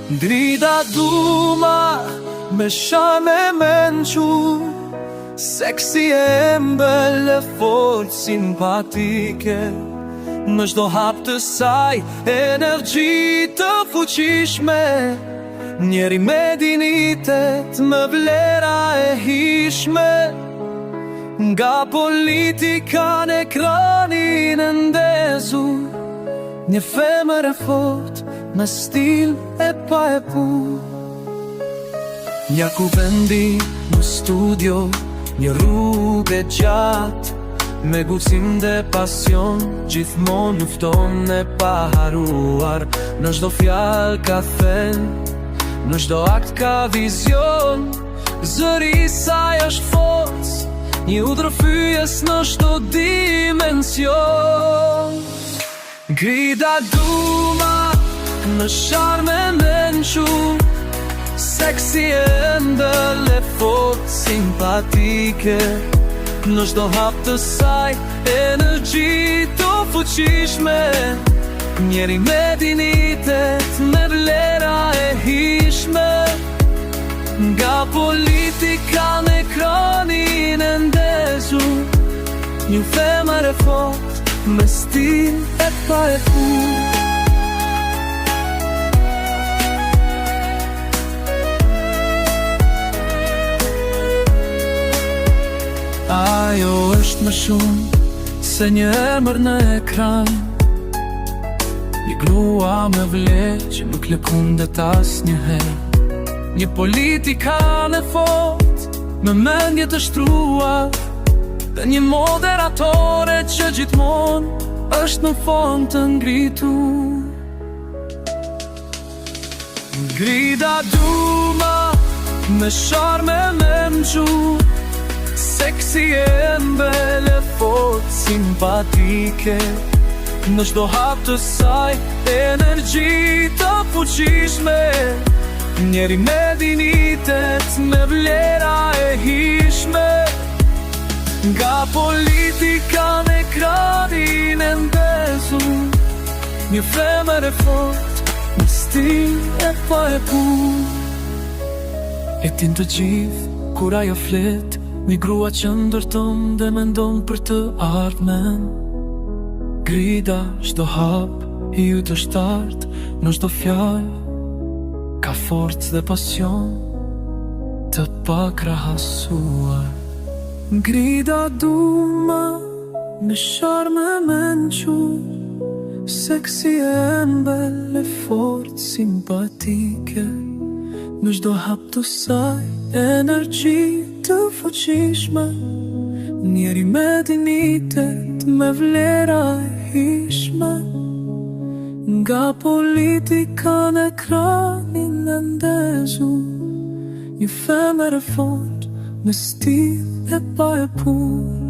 Grida duma me shame menqur, seksi e mbele fort simpatike. Në çdo hap të saj energji të fuqishme, njeri me dinitet, me vlera e hishme. Nga politika në ekranin e ndezur, një femër e fort me stil e pa e pur. Një ku vendi në studio, një rrugë e gjatë, me guxim dhe pasion, gjithmonë lufton e paharuar. Në çdo fjalë ka thënë, në çdo akt ka vizion, zëri i saj është forcë, një udhërfyes në çdo dimension. Grida duma në sharme menqur, seksi e ëndël e fort simpatike. Në çdo hap të saj energji të fuqishme, njeri me dinitet, me vlera e hishme. Nga politika në ekranin e ndezur, një femër e fort me stil e pa e pur. Ajo është më shumë se një emër në ekran, një grua me vlerë që nuk lëkundet asnjëherë, një politikan e fort me mendje të shtruar, dhe një moderatore që gjithmonë është në fond të ngritur. Grida duma me sharme menqur, seksi e mbele fort simpatike. Në çdo hap të saj energji të fuqishme, njeri me dinitet, me vlera e hishme. Nga politika në ekranin e ndezur, një femër e fort me stil e pa e pur. E tin të gjithë kur ajo flet, mi grua që ndërton dhe mendon për të ardhmen. Grida çdo hap i ju të shtart, në çdo fjalë ka forcë dhe pasion të pakrahasuar. Grida duma me sharme menqur, seksi e ëmbël e fort simpatike. Në çdo hap të saj energji të fuqishme, njeri me dinitet, me vlera e hishme. Nga politika në ekranin e ndezur, një femër e fort me stil e pa e pur.